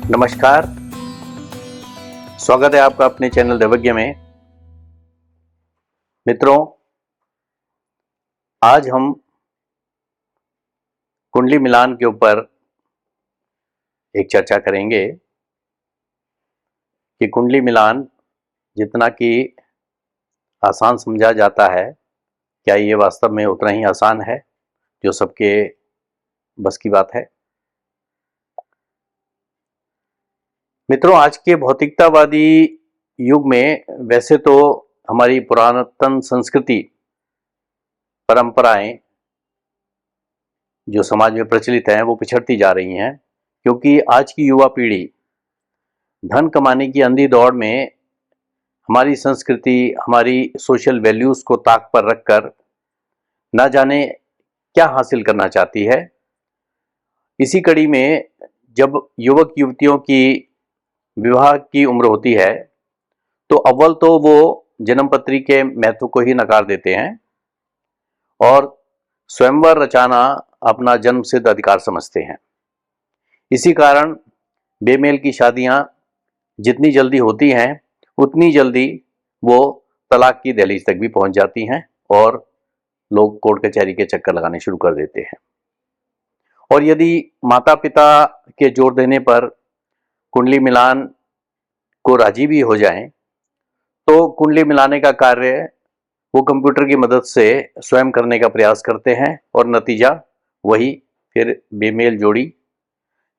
नमस्कार। स्वागत है आपका अपने चैनल दैवज्ञ में। मित्रों, आज हम कुंडली मिलान के ऊपर एक चर्चा करेंगे कि कुंडली मिलान जितना कि आसान समझा जाता है, क्या ये वास्तव में उतना ही आसान है जो सबके बस की बात है। मित्रों, आज के भौतिकतावादी युग में वैसे तो हमारी पुरातन संस्कृति परंपराएं जो समाज में प्रचलित हैं वो पिछड़ती जा रही हैं, क्योंकि आज की युवा पीढ़ी धन कमाने की अंधी दौड़ में हमारी संस्कृति, हमारी सोशल वैल्यूज को ताक पर रखकर ना जाने क्या हासिल करना चाहती है। इसी कड़ी में जब युवक युवतियों की विवाह की उम्र होती है तो अव्वल तो वो जन्मपत्री के महत्व को ही नकार देते हैं और स्वयंवर रचाना अपना जन्मसिद्ध अधिकार समझते हैं। इसी कारण बेमेल की शादियां जितनी जल्दी होती हैं उतनी जल्दी वो तलाक की दहलीज तक भी पहुंच जाती हैं और लोग कोर्ट कचहरी के चक्कर लगाने शुरू कर देते हैं। और यदि माता पिता के जोर देने पर कुंडली मिलान को राजी भी हो जाएं तो कुंडली मिलाने का कार्य वो कंप्यूटर की मदद से स्वयं करने का प्रयास करते हैं और नतीजा वही, फिर बेमेल जोड़ी,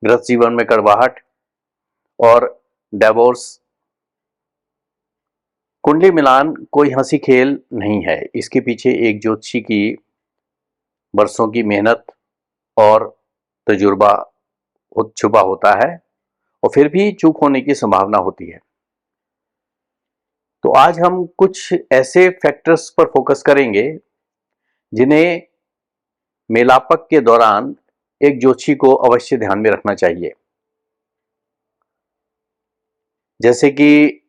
गृहस्थ जीवन में कड़वाहट और डिवोर्स। कुंडली मिलान कोई हंसी खेल नहीं है, इसके पीछे एक ज्योतिषी की बरसों की मेहनत और तजुर्बा छुपा होता है और फिर भी चूक होने की संभावना होती है। तो आज हम कुछ ऐसे फैक्टर्स पर फोकस करेंगे जिन्हें मेलापक के दौरान एक ज्योतिषी को अवश्य ध्यान में रखना चाहिए। जैसे कि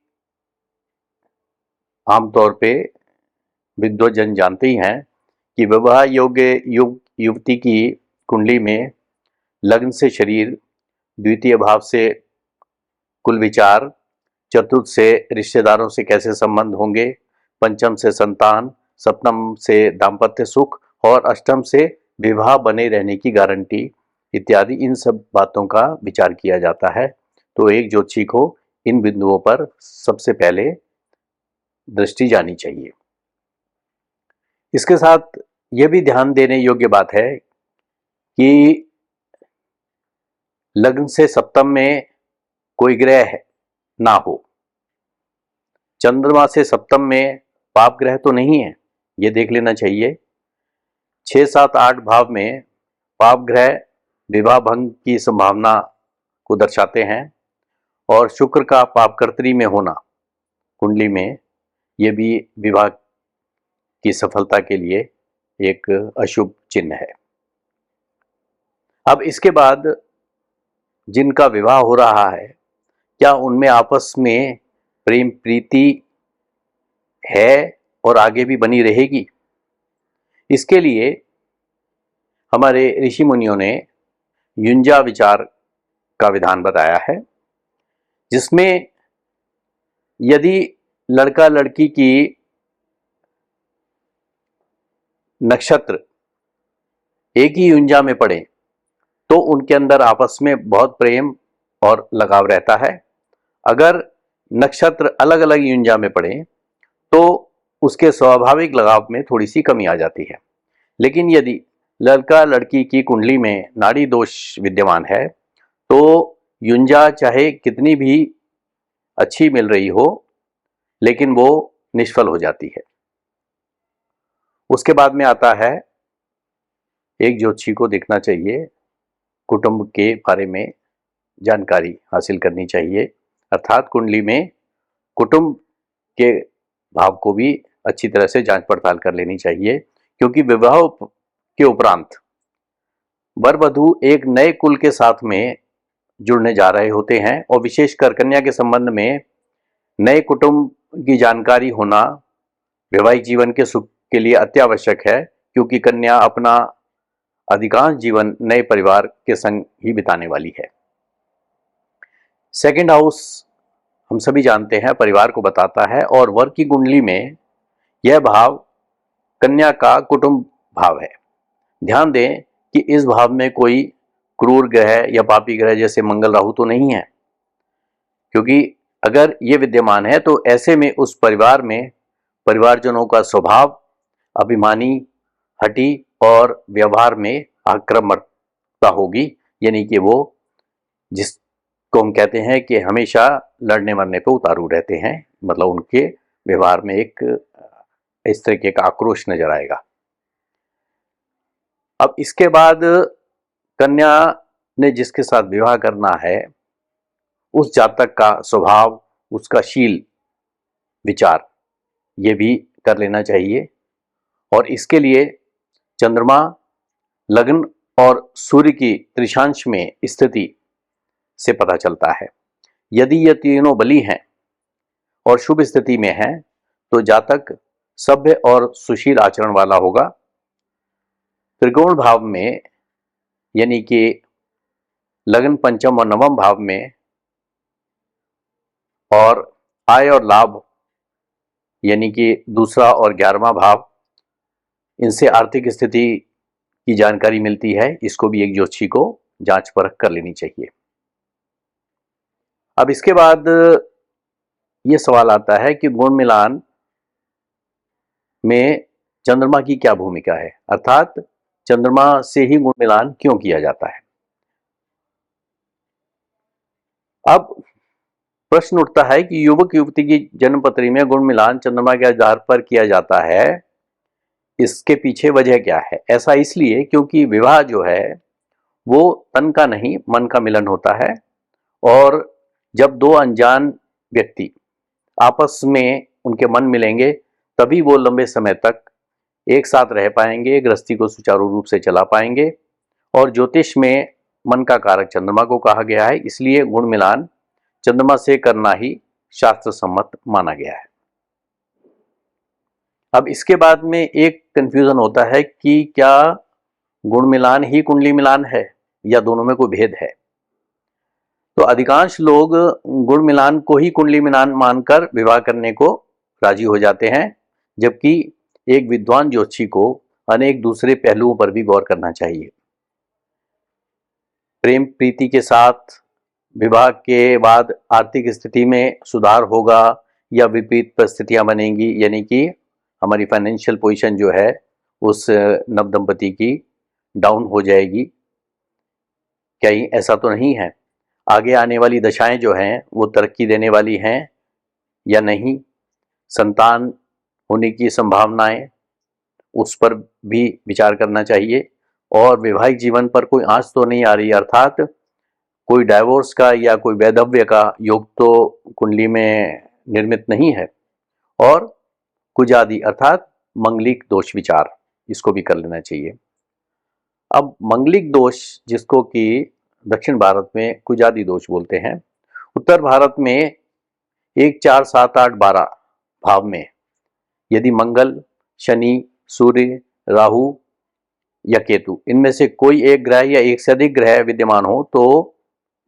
आमतौर पे विद्वजन जानते ही हैं कि विवाह योग्य युवती की कुंडली में लग्न से शरीर, द्वितीय भाव से कुल विचार, चतुर्थ से रिश्तेदारों से कैसे संबंध होंगे, पंचम से संतान, सप्तम से दाम्पत्य सुख और अष्टम से विवाह बने रहने की गारंटी इत्यादि, इन सब बातों का विचार किया जाता है। तो एक ज्योतिषी को इन बिंदुओं पर सबसे पहले दृष्टि जानी चाहिए। इसके साथ यह भी ध्यान देने योग्य बात है कि लग्न से सप्तम में कोई ग्रह ना हो। चंद्रमा से सप्तम में पाप ग्रह तो नहीं है, ये देख लेना चाहिए। 6, 7, 8 भाव में पाप ग्रह विवाह भंग की संभावना को दर्शाते हैं और शुक्र का पापकर्त्री में होना कुंडली में ये भी विवाह की सफलता के लिए एक अशुभ चिन्ह है। अब इसके बाद जिनका विवाह हो रहा है, क्या उनमें आपस में प्रेम प्रीति है और आगे भी बनी रहेगी? इसके लिए हमारे ऋषि मुनियों ने युंजा विचार का विधान बताया है, जिसमें यदि लड़का लड़की की नक्षत्र एक ही युंजा में पड़े तो उनके अंदर आपस में बहुत प्रेम और लगाव रहता है। अगर नक्षत्र अलग अलग युंजा में पड़े तो उसके स्वाभाविक लगाव में थोड़ी सी कमी आ जाती है। लेकिन यदि लड़का लड़की की कुंडली में नाड़ी दोष विद्यमान है तो युंजा चाहे कितनी भी अच्छी मिल रही हो लेकिन वो निष्फल हो जाती है। उसके बाद में आता है एक ज्योतिषी को देखना चाहिए, कुटुंब के बारे में जानकारी हासिल करनी चाहिए, अर्थात कुंडली में कुटुंब के भाव को भी अच्छी तरह से जांच पड़ताल कर लेनी चाहिए, क्योंकि विवाह के उपरांत वर वधू एक नए कुल के साथ में जुड़ने जा रहे होते हैं और विशेषकर कन्या के संबंध में नए कुटुंब की जानकारी होना वैवाहिक जीवन के सुख के लिए अत्यावश्यक है, क्योंकि कन्या अपना अधिकांश जीवन नए परिवार के संग ही बिताने वाली है। सेकंड हाउस हम सभी जानते हैं परिवार को बताता है, और वर्ग की कुंडली में यह भाव कन्या का कुटुंब भाव है। ध्यान दें कि इस भाव में कोई क्रूर ग्रह या पापी ग्रह जैसे मंगल राहु तो नहीं है, क्योंकि अगर ये विद्यमान है तो ऐसे में उस परिवार में परिवारजनों का स्वभाव अभिमानी, हठी और व्यवहार में आक्रामकता होगी, यानी कि वो जिसको हम कहते हैं कि हमेशा लड़ने मरने पे उतारू रहते हैं, मतलब उनके व्यवहार में एक इस तरीके का आक्रोश नजर आएगा। अब इसके बाद कन्या ने जिसके साथ विवाह करना है उस जातक का स्वभाव, उसका शील विचार ये भी कर लेना चाहिए। और इसके लिए चंद्रमा, लग्न और सूर्य की त्रिशांश में स्थिति से पता चलता है। यदि ये तीनों बली हैं और शुभ स्थिति में हैं तो जातक सभ्य और सुशील आचरण वाला होगा। त्रिकोण भाव में यानी कि लग्न, पंचम और नवम भाव में और आय और लाभ यानी कि दूसरा और 11वां भाव, इनसे आर्थिक स्थिति की जानकारी मिलती है। इसको भी एक ज्योतिषी को जांच परख कर लेनी चाहिए। अब इसके बाद ये सवाल आता है कि गुण मिलान में चंद्रमा की क्या भूमिका है, अर्थात चंद्रमा से ही गुण मिलान क्यों किया जाता है। अब प्रश्न उठता है कि युवक युवती की जन्म पत्री में गुण मिलान चंद्रमा के आधार पर किया जाता है, इसके पीछे वजह क्या है। ऐसा इसलिए क्योंकि विवाह जो है वो तन का नहीं मन का मिलन होता है, और जब दो अनजान व्यक्ति आपस में उनके मन मिलेंगे तभी वो लंबे समय तक एक साथ रह पाएंगे, गृहस्थी को सुचारू रूप से चला पाएंगे। और ज्योतिष में मन का कारक चंद्रमा को कहा गया है, इसलिए गुण मिलान चंद्रमा से करना ही शास्त्र सम्मत माना गया है। अब इसके बाद में एक कंफ्यूजन होता है कि क्या गुण मिलान ही कुंडली मिलान है या दोनों में कोई भेद है। तो अधिकांश लोग गुण मिलान को ही कुंडली मिलान मानकर विवाह करने को राजी हो जाते हैं, जबकि एक विद्वान ज्योतिषी को अनेक दूसरे पहलुओं पर भी गौर करना चाहिए। प्रेम प्रीति के साथ विवाह के बाद आर्थिक स्थिति में सुधार होगा या विपरीत परिस्थितियां बनेंगी, यानी कि हमारी फाइनेंशियल पोजीशन जो है उस नव दंपति की डाउन हो जाएगी। कहीं ऐसा तो नहीं है। आगे आने वाली दशाएं जो हैं वो तरक्की देने वाली हैं या नहीं, संतान होने की संभावनाएं, उस पर भी विचार करना चाहिए। और वैवाहिक जीवन पर कोई आंच तो नहीं आ रही, अर्थात कोई डाइवोर्स का या कोई वैधव्य का योग तो कुंडली में निर्मित नहीं है। और कुजादि अर्थात मंगलिक दोष विचार, इसको भी कर लेना चाहिए। अब मंगलिक दोष जिसको कि दक्षिण भारत में कुजादि दोष बोलते हैं, उत्तर भारत में 1, 4, 7, 8, 12 भाव में यदि मंगल, शनि, सूर्य, राहु या केतु इनमें से कोई एक ग्रह या एक से अधिक ग्रह विद्यमान हो तो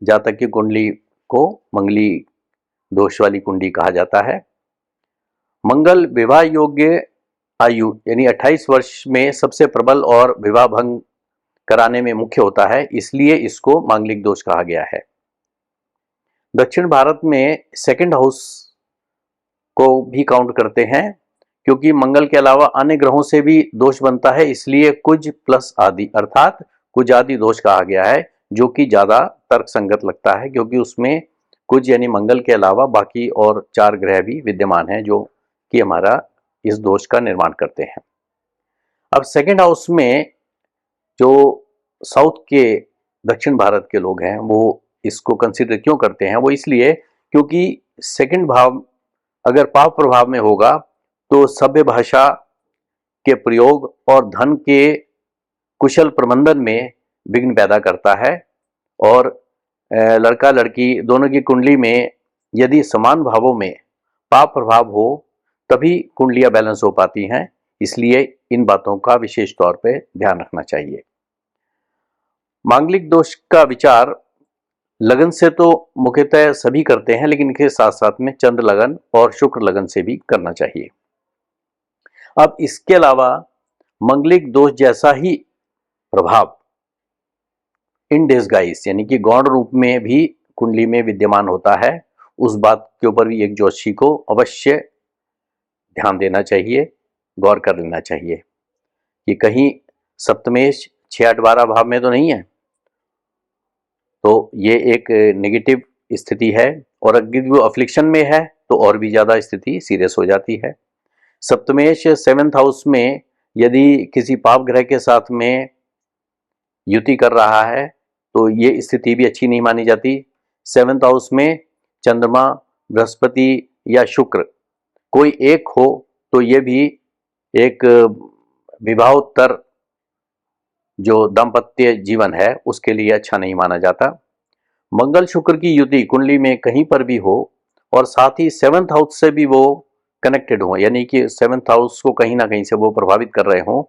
जातक की कुंडली को मंगली दोष वाली कुंडली कहा जाता है। मंगल विवाह योग्य आयु यानी 28 वर्ष में सबसे प्रबल और विवाह भंग कराने में मुख्य होता है, इसलिए इसको मांगलिक दोष कहा गया है। दक्षिण भारत में सेकंड हाउस को भी काउंट करते हैं, क्योंकि मंगल के अलावा अन्य ग्रहों से भी दोष बनता है, इसलिए कुज प्लस आदि अर्थात कुज आदि दोष कहा गया है, जो कि ज्यादा तर्क संगत लगता है, क्योंकि उसमें कुज यानी मंगल के अलावा बाकी और 4 ग्रह भी विद्यमान हैं जो कि हमारा इस दोष का निर्माण करते हैं। अब सेकंड हाउस में जो साउथ के दक्षिण भारत के लोग हैं वो इसको कंसिडर क्यों करते हैं, वो इसलिए क्योंकि सेकंड भाव अगर पाप प्रभाव में होगा तो सभ्य भाषा के प्रयोग और धन के कुशल प्रबंधन में विघ्न पैदा करता है। और लड़का लड़की दोनों की कुंडली में यदि समान भावों में पाप प्रभाव हो तभी कुंडलियां बैलेंस हो पाती हैं, इसलिए इन बातों का विशेष तौर पे ध्यान रखना चाहिए। मांगलिक दोष का विचार लगन से तो मुख्यतः सभी करते हैं, लेकिन इसके साथ साथ में चंद्र लगन और शुक्र लगन से भी करना चाहिए। अब इसके अलावा मंगलिक दोष जैसा ही प्रभाव इन डिसगाइज यानी कि गौण रूप में भी कुंडली में विद्यमान होता है, उस बात के ऊपर भी एक ज्योतिषी को अवश्य ध्यान देना चाहिए, गौर कर लेना चाहिए कि कहीं सप्तमेश 6, 8, 12 भाव में तो नहीं है। तो ये एक नेगेटिव स्थिति है, और अगर वो अफ्लिक्शन में है तो और भी ज़्यादा स्थिति सीरियस हो जाती है। सप्तमेश 7th हाउस में यदि किसी पाप ग्रह के साथ में युति कर रहा है तो ये स्थिति भी अच्छी नहीं मानी जाती। 7th हाउस में चंद्रमा, बृहस्पति या शुक्र कोई एक हो तो ये भी एक विवाहोत्तर जो दाम्पत्य जीवन है उसके लिए अच्छा नहीं माना जाता। मंगल शुक्र की युति कुंडली में कहीं पर भी हो और साथ ही 7th हाउस से भी वो कनेक्टेड हो, यानी कि 7th हाउस को कहीं ना कहीं से वो प्रभावित कर रहे हों,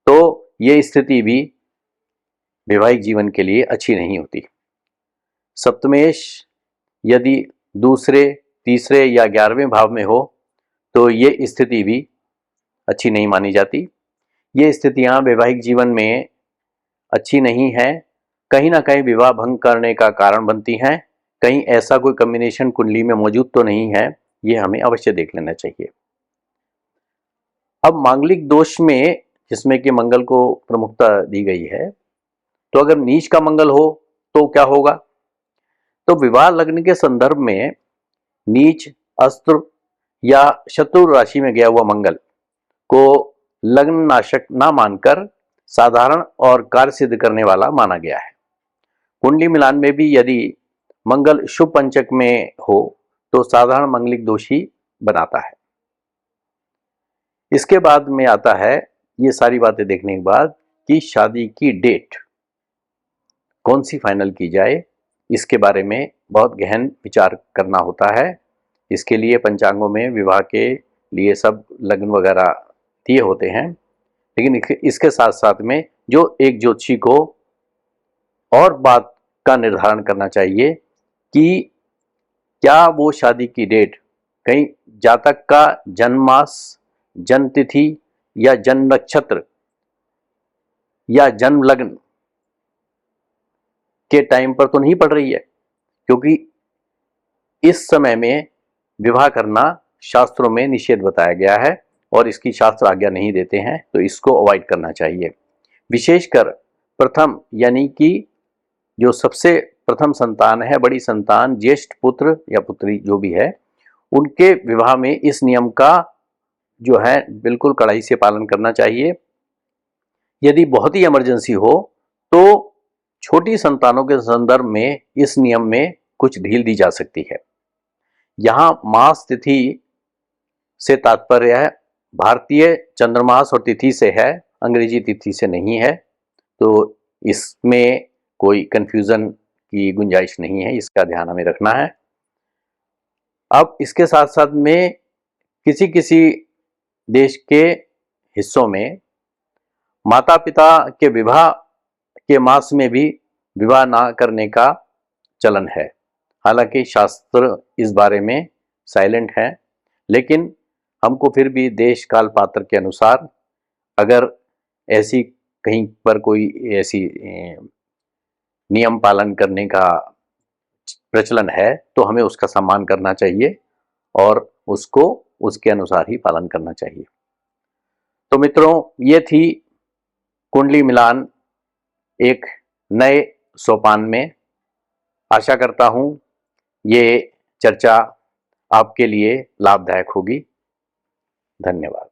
तो ये स्थिति भी वैवाहिक जीवन के लिए अच्छी नहीं होती। सप्तमेश यदि दूसरे, तीसरे या 11वें भाव में हो तो ये स्थिति भी अच्छी नहीं मानी जाती। ये स्थितियां वैवाहिक जीवन में अच्छी नहीं है, कहीं ना कहीं विवाह भंग करने का कारण बनती हैं। कहीं ऐसा कोई कॉम्बिनेशन कुंडली में मौजूद तो नहीं है, ये हमें अवश्य देख लेना चाहिए। अब मांगलिक दोष में जिसमें कि मंगल को प्रमुखता दी गई है, तो अगर नीच का मंगल हो तो क्या होगा? तो विवाह लग्न के संदर्भ में नीच, अस्त्र या शत्रु राशि में गया हुआ मंगल को लग्न नाशक ना मानकर साधारण और कार्य सिद्ध करने वाला माना गया है। कुंडली मिलान में भी यदि मंगल शुभ पंचक में हो तो साधारण मंगलिक दोष ही बनाता है। इसके बाद में आता है ये सारी बातें देखने के बाद कि शादी की डेट कौन सी फाइनल की जाए, इसके बारे में बहुत गहन विचार करना होता है। इसके लिए पंचांगों में विवाह के लिए सब लग्न वगैरह दिए होते हैं, लेकिन इसके साथ साथ में जो एक ज्योतिषी को और बात का निर्धारण करना चाहिए कि क्या वो शादी की डेट कहीं जातक का जन्म मास, जन्म तिथि या जन्म नक्षत्र या जन्म लग्न के टाइम पर तो नहीं पड़ रही है, क्योंकि इस समय में विवाह करना शास्त्रों में निषेध बताया गया है और इसकी शास्त्र आज्ञा नहीं देते हैं, तो इसको अवॉइड करना चाहिए। विशेषकर प्रथम यानी कि जो सबसे प्रथम संतान है, बड़ी संतान, ज्येष्ठ पुत्र या पुत्री जो भी है, उनके विवाह में इस नियम का जो है बिल्कुल कड़ाई से पालन करना चाहिए। यदि बहुत ही इमरजेंसी हो तो छोटी संतानों के संदर्भ में इस नियम में कुछ ढील दी जा सकती है। यहाँ मास तिथि से तात्पर्य है भारतीय चंद्रमास और तिथि से है, अंग्रेजी तिथि से नहीं है, तो इसमें कोई कंफ्यूजन की गुंजाइश नहीं है, इसका ध्यान हमें रखना है। अब इसके साथ साथ में किसी किसी देश के हिस्सों में माता पिता के विवाह के मास में भी विवाह ना करने का चलन है। हालांकि शास्त्र इस बारे में साइलेंट है, लेकिन हमको फिर भी देश काल पात्र के अनुसार अगर ऐसी कहीं पर कोई ऐसी नियम पालन करने का प्रचलन है तो हमें उसका सम्मान करना चाहिए और उसको उसके अनुसार ही पालन करना चाहिए। तो मित्रों, ये थी कुंडली मिलान एक नए सोपान में। आशा करता हूँ ये चर्चा आपके लिए लाभदायक होगी। धन्यवाद।